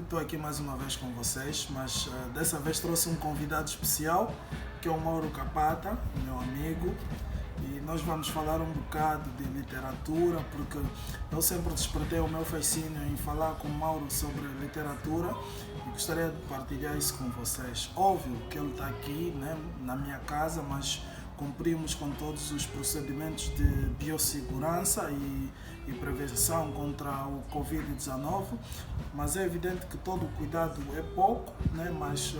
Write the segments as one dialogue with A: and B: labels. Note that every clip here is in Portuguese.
A: Estou aqui mais uma vez com vocês, mas dessa vez trouxe um convidado especial, que é o Mauro Capata, meu amigo, e nós vamos falar um bocado de literatura, porque eu sempre despertei o meu fascínio em falar com o Mauro sobre literatura e gostaria de partilhar isso com vocês. Óbvio que ele está aqui, né, na minha casa, mas cumprimos com todos os procedimentos de biossegurança e prevenção contra o Covid-19, mas é evidente que todo o cuidado é pouco, né? Mas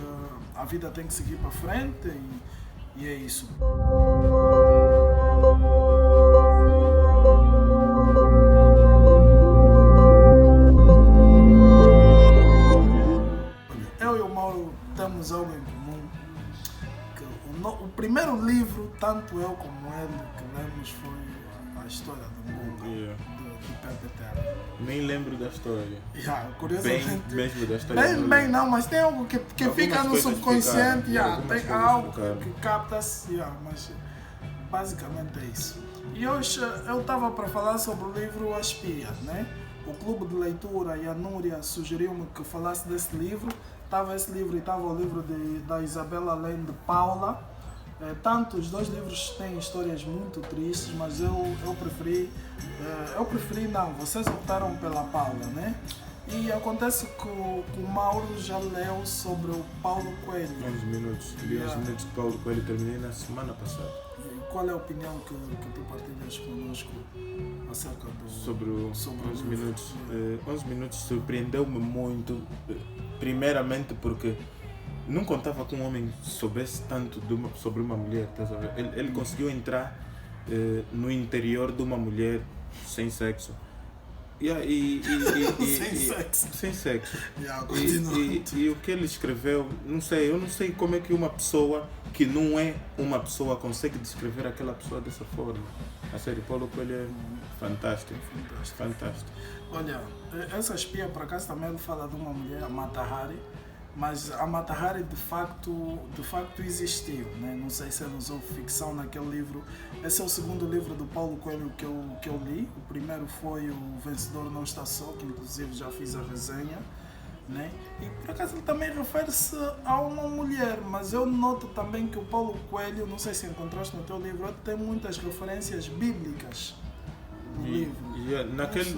A: a vida tem que seguir para frente e é isso. Eu e o Mauro temos algo em comum. O primeiro livro, tanto eu como ele, que lemos foi a história do Munga, do Pepe Terra.
B: Nem lembro da história.
A: Curiosamente,
B: Bem mesmo da história.
A: bem não, mas tem algo que fica no subconsciente, tem algo que capta-se, mas basicamente é isso. E hoje eu estava para falar sobre o livro A Espia, né? O clube de leitura e a Núria sugeriu-me que falasse desse livro. Estava esse livro e estava o livro da Isabela Além de Paula. Tanto os dois livros têm histórias muito tristes, mas eu preferi não, vocês optaram pela Paula, né? E acontece que o Mauro já leu sobre o Paulo Coelho.
B: 11 minutos. Li 11 minutos de Paulo Coelho, terminei na semana passada.
A: E qual é a opinião que tu partilhas conosco acerca do...
B: Sobre 11 minutos. 11 minutos surpreendeu-me muito, primeiramente porque não contava que um homem soubesse tanto sobre uma mulher, estás a ver? Ele conseguiu entrar no interior de uma mulher sem sexo. Sem sexo. E o que ele escreveu, eu não sei como é que uma pessoa que não é uma pessoa consegue descrever aquela pessoa dessa forma. A sério, Paulo Coelho é fantástico.
A: Olha, essa espia, por acaso, também ele fala de uma mulher, a Mata Hari, mas a Mata Hari de facto existiu, né? Não sei se ele usou ficção naquele livro. Esse é o segundo livro do Paulo Coelho que eu li. O primeiro foi O Vencedor Não Está Só, que inclusive já fiz a resenha, né? E por acaso ele também refere-se a uma mulher, mas eu noto também que o Paulo Coelho, não sei se encontraste no teu livro, ele tem muitas referências bíblicas no livro.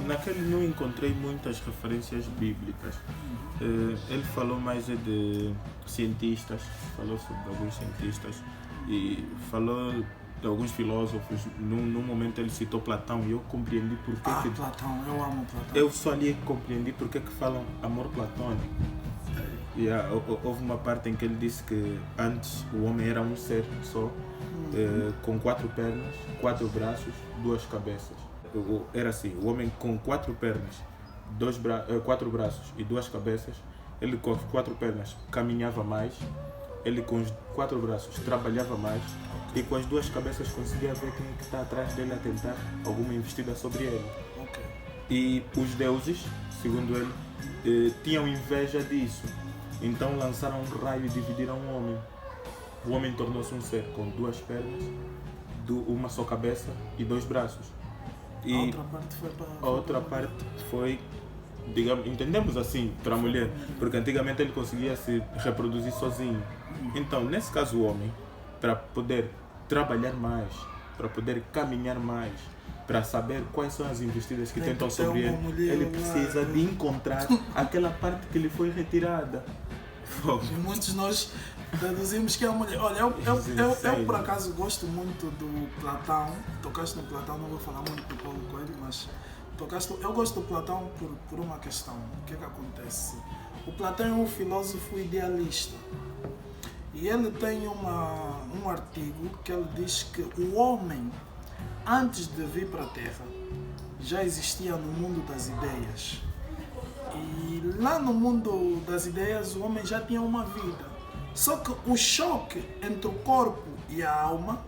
B: Naquele não encontrei muitas referências bíblicas. Ele falou mais de cientistas, falou sobre alguns cientistas e falou de alguns filósofos. Num momento ele citou Platão e eu compreendi porque
A: Platão, eu amo Platão.
B: Eu só ali compreendi porque que falam amor platônico. Houve uma parte em que ele disse que antes o homem era um ser só, com 4 pernas, 4 braços, 2 cabeças. Era assim, o homem com 4 pernas, 4 braços e 2 cabeças. Ele com as 4 pernas caminhava mais, ele com os 4 braços trabalhava mais e com as 2 cabeças conseguia ver quem é que está atrás dele a tentar alguma investida sobre ele. E os deuses, segundo ele, tinham inveja disso, então lançaram um raio e dividiram o homem. O homem tornou-se um ser com 2 pernas, uma só cabeça e 2 braços. E a outra parte foi, digamos, entendemos assim, para a mulher, porque antigamente ele conseguia se reproduzir sozinho. Então, nesse caso, o homem, para poder trabalhar mais, para poder caminhar mais, para saber quais são as investidas que tentam sobre ele precisa de encontrar aquela parte que lhe foi retirada.
A: E muitos de nós deduzimos que é a mulher. Olha, eu por acaso gosto muito do Platão. Tocaste no Platão, não vou falar muito do Paulo Coelho, mas eu gosto do Platão por uma questão. O que é que acontece? O Platão é um filósofo idealista. E ele tem um artigo que ele diz que o homem, antes de vir para a Terra, já existia no mundo das ideias. E lá no mundo das ideias o homem já tinha uma vida. Só que o choque entre o corpo e a alma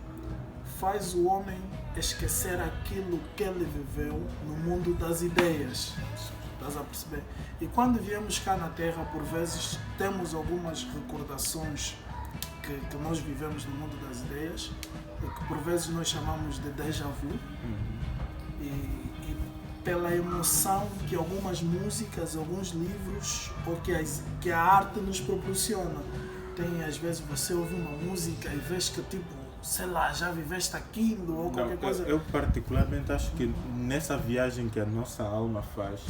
A: faz o homem esquecer aquilo que ele viveu no mundo das ideias. Estás a perceber? E quando viemos cá na Terra, por vezes temos algumas recordações que nós vivemos no mundo das ideias, e que por vezes nós chamamos de déjà vu. E pela emoção que algumas músicas, alguns livros ou que a arte nos proporciona. Tem, às vezes você ouve uma música e vês que tipo, sei lá, já viveste aquilo ou qualquer coisa.
B: Eu particularmente acho que nessa viagem que a nossa alma faz,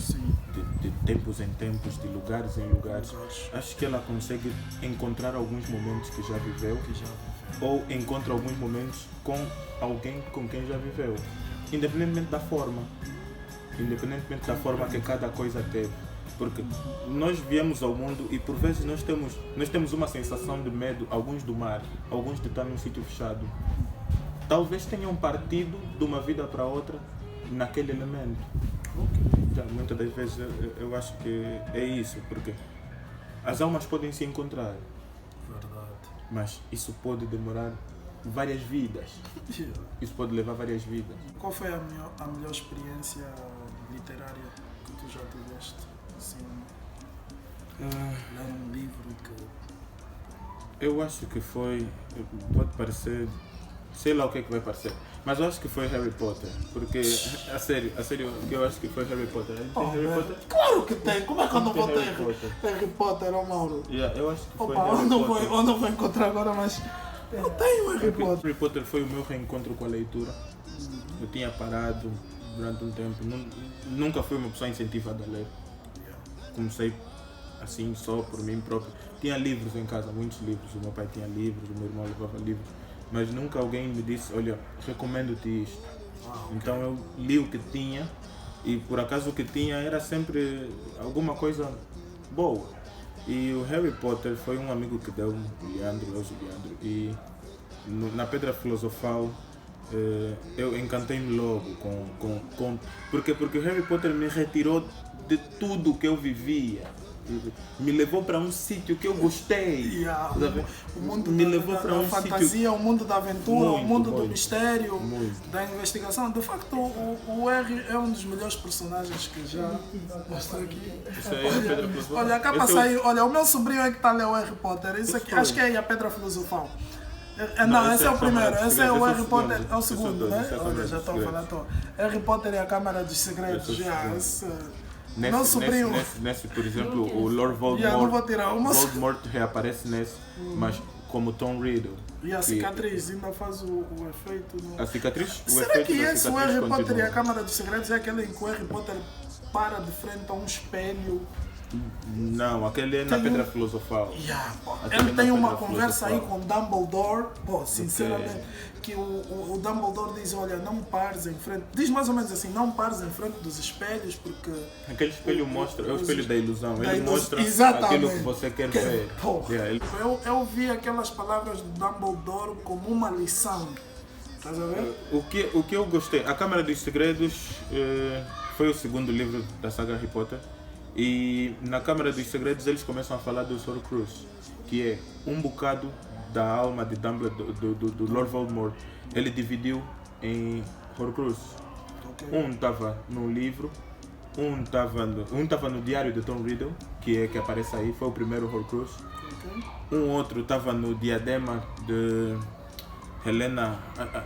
B: de tempos em tempos, de lugares em lugares, acho que ela consegue encontrar alguns momentos que já viveu, ou encontra alguns momentos com alguém com quem já viveu, independentemente da forma que cada coisa teve. Porque nós viemos ao mundo e por vezes nós temos uma sensação de medo, alguns do mar, alguns de estar num sítio fechado. Talvez tenham partido de uma vida para outra naquele elemento. Já, muitas das vezes eu acho que é isso, porque as almas podem se encontrar.
A: Verdade.
B: Mas isso pode demorar várias vidas. Isso pode levar várias vidas.
A: Qual foi a melhor experiência literária que tu já tiveste? Assim, ler um livro que...
B: Eu acho que foi... Pode parecer... Sei lá o que é que vai parecer. Mas eu acho que foi Harry Potter. Porque, a sério, eu acho que foi Harry Potter. Tem Harry Potter?
A: Claro que tem! Como é que eu não vou ter Harry Potter, Mauro?
B: Eu acho que foi
A: Harry
B: Potter.
A: Eu não vou encontrar agora, mas eu tenho Harry Potter.
B: Harry Potter foi o meu reencontro com a leitura. Eu tinha parado durante um tempo. Nunca fui uma pessoa incentivada a ler. Comecei assim, só por mim próprio. Tinha livros em casa, muitos livros. O meu pai tinha livros, o meu irmão levava livros. Mas nunca alguém me disse, olha, recomendo-te isto. Então eu li o que tinha e por acaso o que tinha era sempre alguma coisa boa. E o Harry Potter foi um amigo que deu, o Leandro, e na Pedra Filosofal eu encantei-me logo com porque o Harry Potter me retirou de tudo que eu vivia, me levou para um sítio que eu gostei.
A: O mundo
B: me levou para um
A: fantasia,
B: sítio...
A: o mundo da aventura, o mundo do mistério,
B: muito.
A: Da investigação. De facto, o R é um dos melhores personagens que já mostrou aqui.
B: Isso aí é a Pedra Filosofal.
A: Olha, cá para sair, olha, o meu sobrinho é que está a ler o Harry Potter. Isso aqui, acho que é a Pedra Filosofal. Não, esse é o primeiro, esse é o Harry Potter, é o segundo, né? Olha, já estou a falar, Harry Potter é a Câmara dos Segredos, meu sobrinho.
B: Nesse, por exemplo, o Lord Voldemort, Voldemort reaparece nesse, mas como Tom Riddle.
A: E a cicatriz ainda faz o efeito.
B: A cicatriz?
A: Será que esse o Harry Potter e a Câmara dos Segredos é aquele em que o Harry Potter para de frente a um espelho?
B: Não, aquele é na Pedra Filosofal.
A: Ele tem uma conversa aí com Dumbledore, sinceramente, que o Dumbledore diz, olha, não pares em frente, diz mais ou menos assim, não pares em frente dos espelhos, porque...
B: Aquele espelho mostra, é o espelho da ilusão, ele mostra aquilo que você quer ver.
A: Eu vi aquelas palavras do Dumbledore como uma lição, estás a ver?
B: O que eu gostei, A Câmara dos Segredos foi o segundo livro da saga Harry Potter. E na Câmara dos Segredos eles começam a falar dos Horcrux, que é um bocado da alma de Dumbledore, do Lord Voldemort. Ele dividiu em Horcrux. Um estava no livro, um estava no diário de Tom Riddle, que aparece aí, foi o primeiro Horcrux. Um outro estava no diadema de Helena,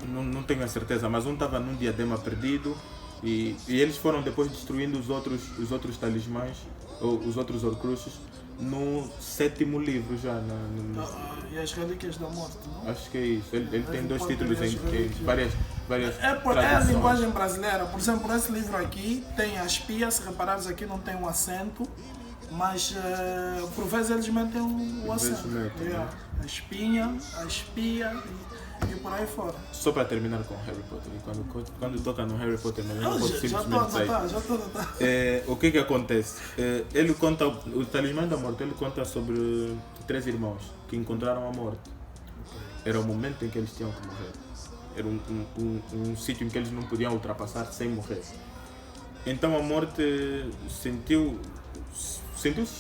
B: não tenho a certeza, mas um estava num diadema perdido. E eles foram depois destruindo os outros talismãs, ou os outros Horcruxes, no 7º livro já.
A: E as Relíquias da Morte, não?
B: Acho que é isso. Ele tem 2 títulos em várias
A: É a linguagem brasileira. Por exemplo, nesse livro aqui tem a espia, se reparares aqui não tem um acento, mas por vezes eles metem o acento. A espinha, a espia e por aí fora.
B: Só para terminar com Harry Potter, quando toca no Harry Potter, mas eu não posso simplesmente sair.
A: Já estou a notar.
B: O que acontece? Ele conta, o Talismã da Morte, ele conta sobre 3 irmãos que encontraram a morte. Era o momento em que eles tinham que morrer. Era um sítio em que eles não podiam ultrapassar sem morrer. Então a morte sentiu-se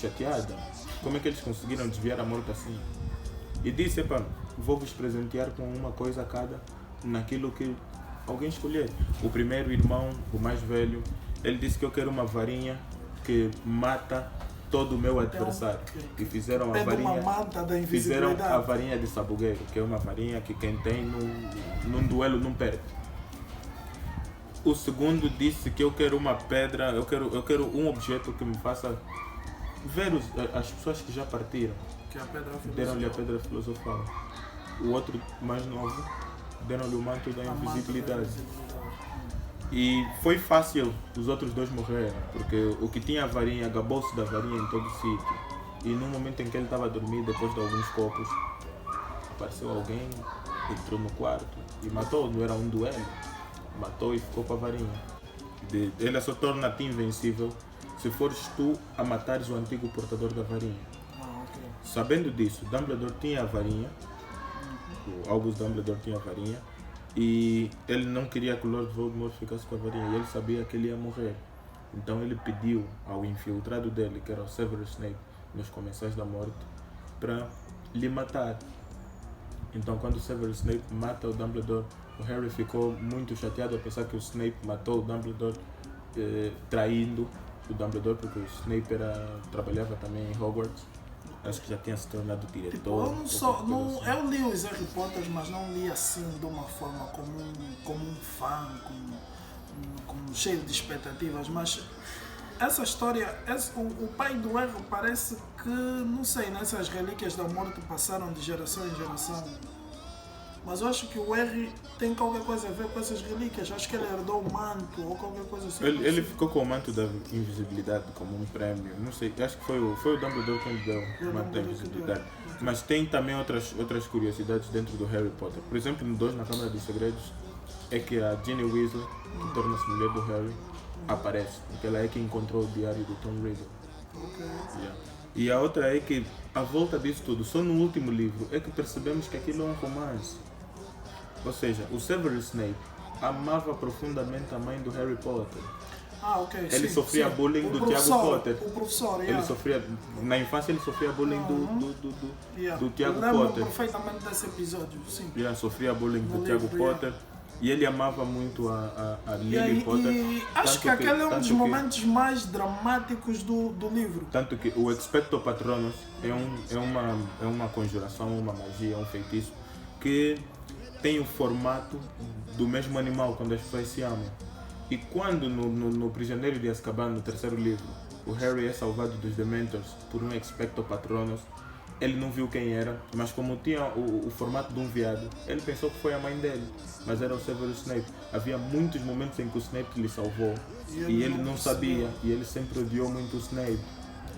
B: chateada. Como é que eles conseguiram desviar a morte assim? E disse, epá, vou-vos presentear com uma coisa a cada naquilo que alguém escolher. O primeiro irmão, o mais velho, ele disse que eu quero uma varinha que mata todo o meu adversário. E fizeram a varinha de sabugueiro, que é uma varinha que quem tem num duelo não perde. O segundo disse que eu quero uma pedra, eu quero um objeto que me faça ver as pessoas que já partiram.
A: Que é a pedra
B: Deram-lhe a
A: filosofal.
B: pedra filosofal. O outro, mais novo, deram-lhe o manto da
A: A manta da
B: invisibilidade.
A: invisibilidade.
B: E foi fácil os outros dois morrerem, porque o que tinha a varinha gabou-se da varinha em todo o sítio. E no momento em que ele estava a dormir, depois de alguns copos, apareceu alguém, entrou no quarto e matou. Não era um duelo, matou e ficou com a varinha. Ele só torna-te invencível se fores tu a matares o antigo portador da varinha.
A: Ok.
B: Sabendo disso, Dumbledore tinha a varinha, o Albus Dumbledore tinha a varinha, e ele não queria que o Lord Voldemort ficasse com a varinha, e ele sabia que ele ia morrer. Então ele pediu ao infiltrado dele, que era o Severus Snape, nos Comensais da Morte, para lhe matar. Então quando o Severus Snape mata o Dumbledore, o Harry ficou muito chateado a pensar que o Snape matou o Dumbledore, traindo o Dumbledore, porque o Snape trabalhava também em Hogwarts. Acho que já tinha se tornado diretor.
A: Tipo,
B: Assim.
A: eu li os Harry Potter, mas não li assim de uma forma como um fã, como cheio de expectativas. Mas essa história, o pai do Harry parece que, não sei, nessas relíquias da morte passaram de geração em geração. Mas eu acho que o Harry tem qualquer coisa a ver com essas relíquias. Acho que ele herdou o manto ou qualquer coisa assim.
B: Ele ficou com o manto da invisibilidade como um prémio. Não sei, acho que foi o Dumbledore quem lhe deu o manto da invisibilidade. Mas tem também outras curiosidades dentro do Harry Potter. Por exemplo, no 2, na Câmara dos Segredos, é que a Ginny Weasley, que torna-se mulher do Harry, aparece. Porque ela é que encontrou o diário do Tom Riddle.
A: Ok.
B: Yeah. E a outra é que, à volta disso tudo, só no último livro é que percebemos que aquilo é um romance. Ou seja, o Severus Snape amava profundamente a mãe do Harry Potter.
A: Ah, ok.
B: Ele
A: sim,
B: sofria
A: sim.
B: bullying
A: O
B: do
A: professor,
B: Tiago Potter.
A: O professor,
B: Ele
A: yeah.
B: sofria, na infância ele sofria bullying
A: Yeah.
B: do Tiago
A: Eu lembro
B: Potter.
A: perfeitamente desse episódio, sim.
B: Yeah, sofria bullying
A: No
B: do Tiago
A: livro,
B: Potter. E ele amava muito a Lily Potter.
A: E acho que aquele é um dos momentos mais dramáticos do livro.
B: Tanto que o Expecto Patronus é uma conjuração, uma magia, um feitiço que tem o formato do mesmo animal quando as pessoas se amam. E quando no Prisioneiro de Azkaban, no terceiro livro, o Harry é salvado dos Dementors por um Expecto Patronus, ele não viu quem era, mas como tinha o formato de um veado, ele pensou que foi a mãe dele, mas era o Severus Snape. Havia muitos momentos em que o Snape lhe salvou e ele não sabia, e ele sempre odiou muito o Snape.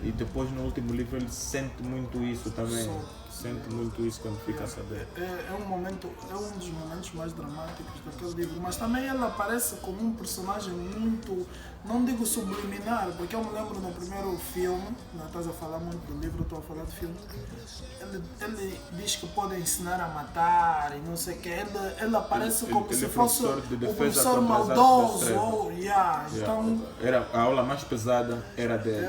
B: E depois no último livro ele sente muito isso também. Sente muito isso quando fica a saber.
A: É um dos momentos mais dramáticos daquele livro, mas também ele aparece como um personagem muito, não digo subliminar, porque eu me lembro no primeiro filme, não estás a falar muito do livro, estou a falar do filme, ele diz que pode ensinar a matar e não sei o que, ele aparece como se fosse o professor maldoso, então...
B: A aula mais pesada era dele.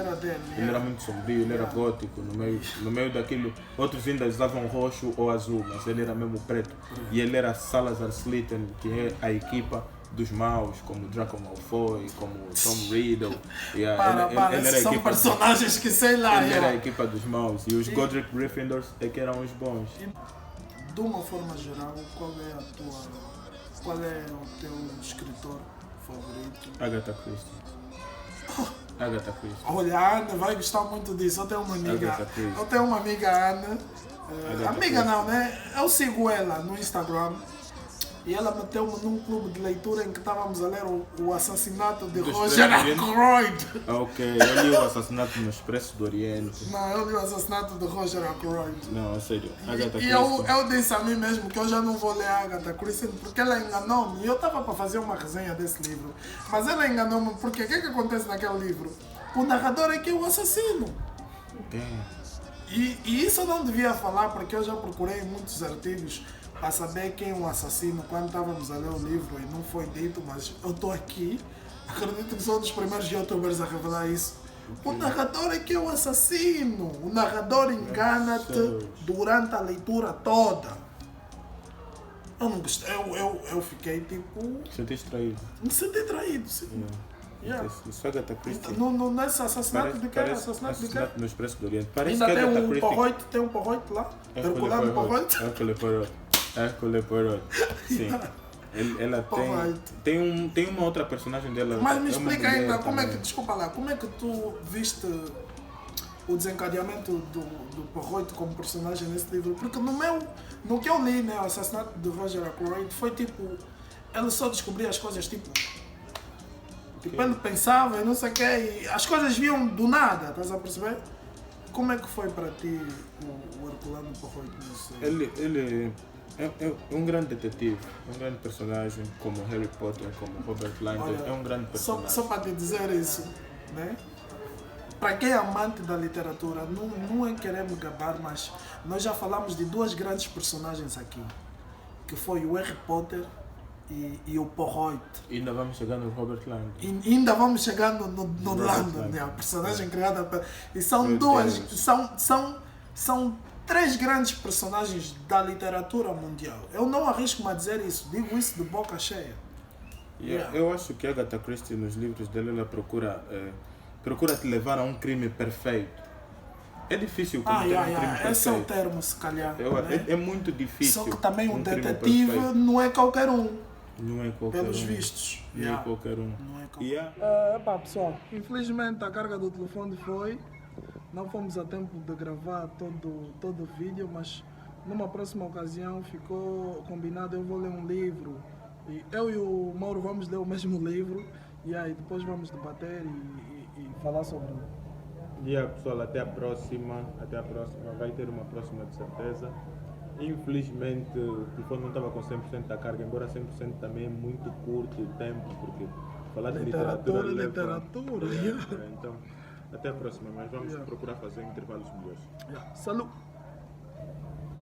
B: Ele era muito sombrio, ele era gótico, no meio daquilo, outros ainda usavam roxo ou azul, mas ele era mesmo preto. E ele era Salazar Slytherin, que é a equipa dos maus, como Draco Malfoy, como Tom Riddle. Ele era
A: são personagens que sei lá.
B: Ele era a equipa dos maus e os Godric Gryffindors é que eram os bons.
A: De uma forma geral, qual é o teu escritor favorito?
B: Agatha Christie. Agatha Christie.
A: Olha, a Ana vai gostar muito disso. Eu tenho uma amiga, Ana. Amiga não, né? Eu sigo ela no Instagram e ela meteu-me num clube de leitura em que estávamos a ler o assassinato de Roger Ackroyd.
B: Ok, eu li o assassinato no Expresso do Oriente.
A: Não, eu li o assassinato de Roger Ackroyd.
B: Não, é sério. Agatha
A: E eu disse a mim mesmo que eu já não vou ler a Agatha Christie porque ela enganou-me. E eu estava para fazer uma resenha desse livro. Mas ela enganou-me porque o que acontece naquele livro? O narrador é que é o assassino. E isso eu não devia falar porque eu já procurei muitos artigos para saber quem é o assassino quando estávamos a ler o livro e não foi dito, mas eu estou aqui. Acredito que sou um dos primeiros youtubers a revelar isso. O narrador é que é o assassino. O narrador engana-te durante a leitura toda. Eu não gostei, eu fiquei tipo...
B: Sentiste traído?
A: Me senti traído, sim.
B: Isso é Agatha Christie.
A: Nesse assassinato de quê? Assassinato de quê?
B: No Expresso do Oriente. Parece
A: Ainda
B: que
A: tem
B: Agatha
A: um
B: Christie...
A: porroite, tem um porroite lá. Herculano porroite.
B: Hercule Poirot. Sim. Ela tem uma outra personagem dela.
A: Mas me
B: é uma
A: explica
B: mulher
A: ainda, como é
B: também.
A: que, desculpa lá, como é que tu viste o desencadeamento do Porroito como personagem nesse livro? Porque no que eu li, né, o assassinato de Roger Ackroyd foi tipo, ele só descobria as coisas tipo ele pensava e não sei o quê, e as coisas vinham do nada, estás a perceber? Como é que foi para ti o Herculano Porroito nesse livro?
B: Ele é um grande detetive, um grande personagem, como Harry Potter, como Robert Langdon, é um grande personagem.
A: Só para te dizer isso, né? Para quem é amante da literatura, não é querer me gabar, mas nós já falamos de duas grandes personagens aqui, que foi o Harry Potter e o Porroito.
B: E ainda vamos chegar no Robert Langdon.
A: E ainda vamos chegar no Langdon, né? A personagem criada para... E são duas... São três grandes personagens da literatura mundial. Eu não arrisco-me a dizer isso, digo isso de boca cheia.
B: Eu acho que Agatha Christie, nos livros dela, ela procura te levar a um crime perfeito. É difícil cometer um crime perfeito.
A: Esse é o termo, se calhar. Né?
B: É muito difícil.
A: Só que também um
B: crime
A: detetive
B: perfeito.
A: não é qualquer um.
B: Não é qualquer
A: Pelos
B: um.
A: vistos.
B: Não é qualquer um.
A: Não é qualquer pessoal, infelizmente a carga do telefone foi. Não fomos a tempo de gravar todo o vídeo, mas numa próxima ocasião ficou combinado, eu vou ler um livro. E eu e o Mauro vamos ler o mesmo livro e aí depois vamos debater e falar sobre ele.
B: Pessoal, até a próxima. Vai ter uma próxima de certeza. Infelizmente o telefone não estava com 100% da carga, embora 100% também é muito curto o tempo, porque falar de literatura
A: literatura.
B: Então, até a próxima, mas vamos procurar fazer intervalos melhores.
A: Salut!